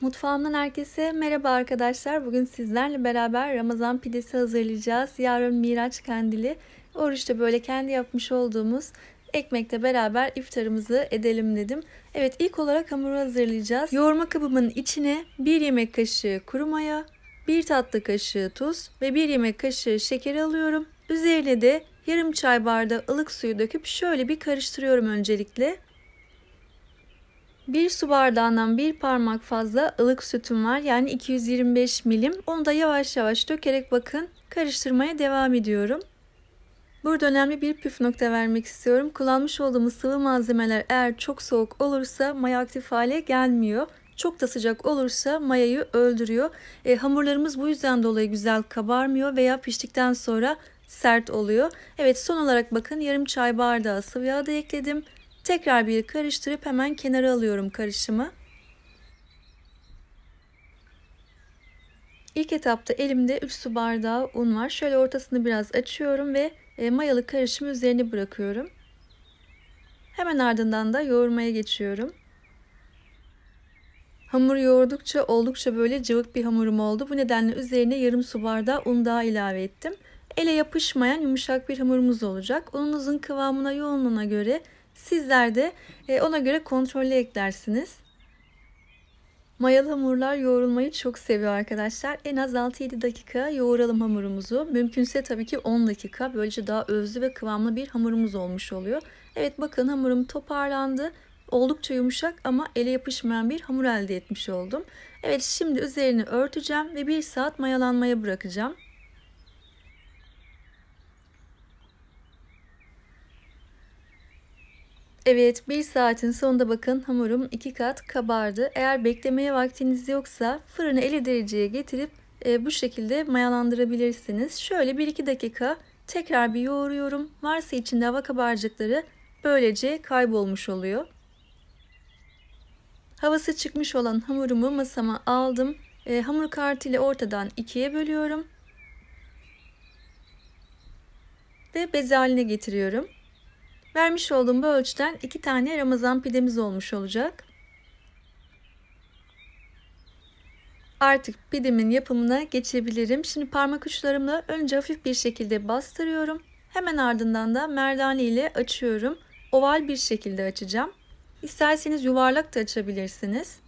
Mutfağımdan herkese merhaba arkadaşlar. Bugün sizlerle beraber Ramazan pidesi hazırlayacağız. Yarın Miraç Kandili. Oruçta böyle kendi yapmış olduğumuz ekmekle beraber iftarımızı edelim dedim. Evet, ilk olarak hamuru hazırlayacağız. Yoğurma kabımın içine 1 yemek kaşığı kuru maya, 1 tatlı kaşığı tuz ve 1 yemek kaşığı şeker alıyorum. Üzerine de yarım çay bardağı ılık suyu döküp şöyle bir karıştırıyorum öncelikle. 1 su bardağından 1 parmak fazla ılık sütüm var. Yani 225 milim. Onu da yavaş yavaş dökerek bakın karıştırmaya devam ediyorum. Burada önemli bir püf nokta vermek istiyorum. Kullanmış olduğumuz sıvı malzemeler eğer çok soğuk olursa maya aktif hale gelmiyor. Çok da sıcak olursa mayayı öldürüyor. Hamurlarımız bu yüzden dolayı güzel kabarmıyor veya piştikten sonra sert oluyor. Evet, son olarak bakın yarım çay bardağı sıvı yağ da ekledim. Tekrar bir karıştırıp hemen kenara alıyorum karışımı. İlk etapta elimde 3 su bardağı un var. Şöyle ortasını biraz açıyorum ve mayalı karışımı üzerine bırakıyorum. Hemen ardından da yoğurmaya geçiyorum. Hamur yoğurdukça oldukça böyle cıvık bir hamurum oldu. Bu nedenle üzerine yarım su bardağı un daha ilave ettim. Ele yapışmayan yumuşak bir hamurumuz olacak. Ununuzun kıvamına, yoğunluğuna göre sizler de ona göre kontrollü eklersiniz. Mayalı hamurlar yoğrulmayı çok seviyor arkadaşlar. En az 6-7 dakika yoğuralım hamurumuzu. Mümkünse tabii ki 10 dakika. Böylece daha özlü ve kıvamlı bir hamurumuz olmuş oluyor. Evet, bakın hamurum toparlandı. Oldukça yumuşak ama ele yapışmayan bir hamur elde etmiş oldum. Evet, şimdi üzerini örteceğim ve 1 saat mayalanmaya bırakacağım. Evet, 1 saatin sonunda bakın hamurum 2 kat kabardı. Eğer beklemeye vaktiniz yoksa fırını 50 dereceye getirip bu şekilde mayalandırabilirsiniz. Şöyle 1-2 dakika tekrar bir yoğuruyorum. Varsa içinde hava kabarcıkları böylece kaybolmuş oluyor. Havası çıkmış olan hamurumu masama aldım. Hamur kartı ile ortadan 2'ye bölüyorum. Ve beze haline getiriyorum. Vermiş olduğum bu ölçüden 2 tane Ramazan pidemiz olmuş olacak. Artık pidemin yapımına geçebilirim. Şimdi parmak uçlarımla önce hafif bir şekilde bastırıyorum. Hemen ardından da merdane ile açıyorum. Oval bir şekilde açacağım. İsterseniz yuvarlak da açabilirsiniz.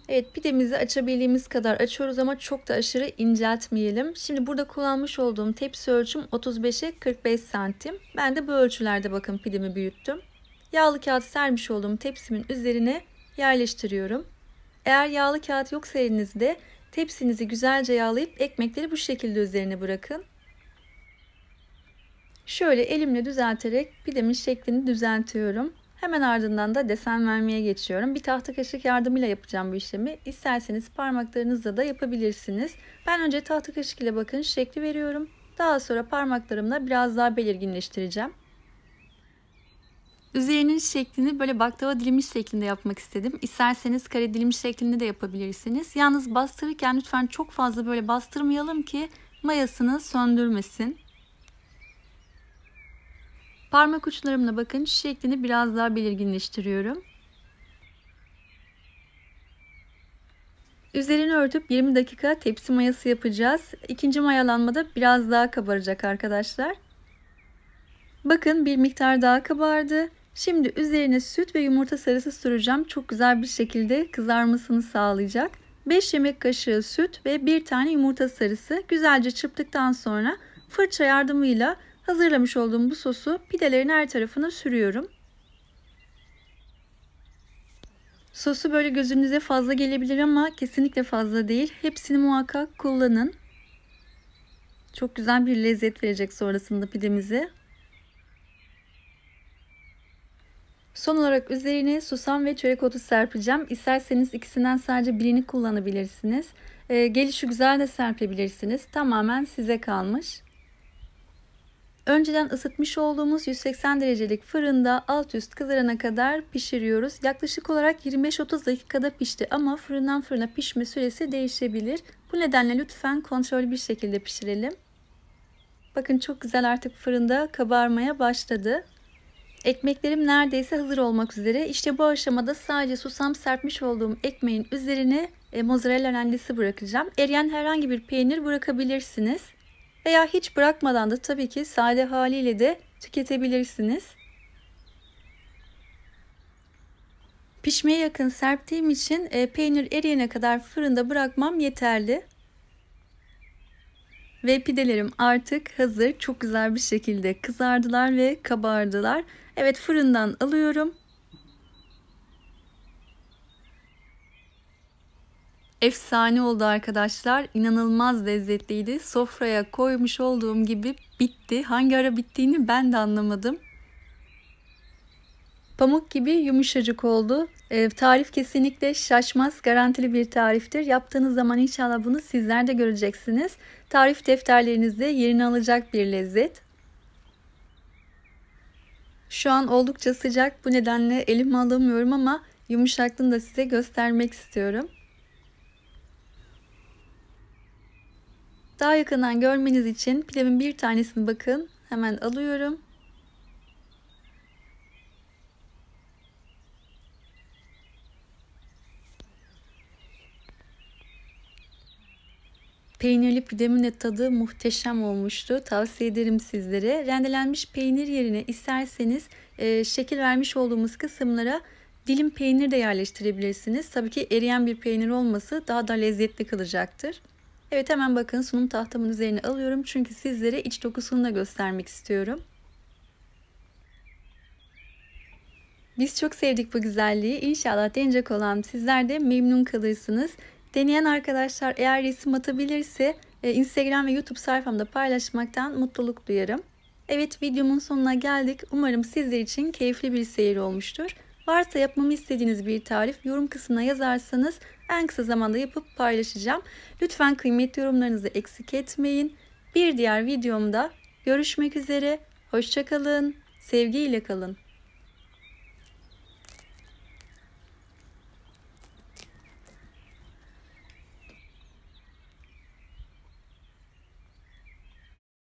Evet, pidemizi açabildiğimiz kadar açıyoruz ama çok da aşırı inceltmeyelim. Şimdi burada kullanmış olduğum tepsi ölçüm 35'e 45 santim. Ben de bu ölçülerde bakın pidemi büyüttüm. Yağlı kağıt sermiş olduğum tepsimin üzerine yerleştiriyorum. Eğer yağlı kağıt yoksa elinizde tepsinizi güzelce yağlayıp ekmekleri bu şekilde üzerine bırakın. Şöyle elimle düzelterek pidemin şeklini düzeltiyorum. Hemen ardından da desen vermeye geçiyorum. Bir tahta kaşık yardımıyla yapacağım bu işlemi. İsterseniz parmaklarınızla da yapabilirsiniz. Ben önce tahta kaşık ile bakın şekli veriyorum. Daha sonra parmaklarımla biraz daha belirginleştireceğim. Üzerinin şeklini böyle baklava dilimi şeklinde yapmak istedim. İsterseniz kare dilim şeklinde de yapabilirsiniz. Yalnız bastırırken lütfen çok fazla böyle bastırmayalım ki mayasını söndürmesin. Parmak uçlarımla bakın şeklini biraz daha belirginleştiriyorum. Üzerini örtüp 20 dakika tepsi mayası yapacağız. İkinci mayalanmada biraz daha kabaracak arkadaşlar. Bakın bir miktar daha kabardı. Şimdi üzerine süt ve yumurta sarısı süreceğim. Çok güzel bir şekilde kızarmasını sağlayacak. 5 yemek kaşığı süt ve 1 tane yumurta sarısı güzelce çırptıktan sonra fırça yardımıyla hazırlamış olduğum bu sosu pidelerin her tarafına sürüyorum. Sosu böyle gözünüze fazla gelebilir ama kesinlikle fazla değil. Hepsini muhakkak kullanın. Çok güzel bir lezzet verecek sonrasında pidemize. Son olarak üzerine susam ve çörek otu serpeceğim. İsterseniz ikisinden sadece birini kullanabilirsiniz. Gelişi güzel de serpebilirsiniz. Tamamen size kalmış. Önceden ısıtmış olduğumuz 180 derecelik fırında alt üst kızarana kadar pişiriyoruz. Yaklaşık olarak 25-30 dakikada pişti ama fırından fırına pişme süresi değişebilir. Bu nedenle lütfen kontrollü bir şekilde pişirelim. Bakın çok güzel artık fırında kabarmaya başladı. Ekmeklerim neredeyse hazır olmak üzere. İşte bu aşamada sadece susam serpmiş olduğum ekmeğin üzerine mozzarella rendesi bırakacağım. Eriyen herhangi bir peynir bırakabilirsiniz. Veya hiç bırakmadan da tabii ki sade haliyle de tüketebilirsiniz. Pişmeye yakın serptiğim için peynir eriyene kadar fırında bırakmam yeterli. Ve pidelerim artık hazır. Çok güzel bir şekilde kızardılar ve kabardılar. Evet, fırından alıyorum. Efsane oldu arkadaşlar. İnanılmaz lezzetliydi. Sofraya koymuş olduğum gibi bitti. Hangi ara bittiğini ben de anlamadım. Pamuk gibi yumuşacık oldu. Tarif kesinlikle şaşmaz, garantili bir tariftir. Yaptığınız zaman inşallah bunu sizler de göreceksiniz. Tarif defterlerinizde yerini alacak bir lezzet. Şu an oldukça sıcak. Bu nedenle elime alamıyorum ama yumuşaklığını da size göstermek istiyorum. Daha yakından görmeniz için pilavın bir tanesini bakın. Hemen alıyorum. Peynirli pidemin de tadı muhteşem olmuştu. Tavsiye ederim sizlere. Rendelenmiş peynir yerine isterseniz şekil vermiş olduğumuz kısımlara dilim peynir de yerleştirebilirsiniz. Tabii ki eriyen bir peynir olması daha da lezzetli kalacaktır. Evet, hemen bakın sunum tahtamın üzerine alıyorum. Çünkü sizlere iç dokusunu da göstermek istiyorum. Biz çok sevdik bu güzelliği. İnşallah deneyecek olan sizler de memnun kalırsınız. Deneyen arkadaşlar eğer resim atabilirse Instagram ve YouTube sayfamda paylaşmaktan mutluluk duyarım. Evet, videomun sonuna geldik. Umarım sizler için keyifli bir seyir olmuştur. Varsa yapmamı istediğiniz bir tarif yorum kısmına yazarsanız en kısa zamanda yapıp paylaşacağım. Lütfen kıymetli yorumlarınızı eksik etmeyin. Bir diğer videomda görüşmek üzere. Hoşça kalın. Sevgiyle kalın.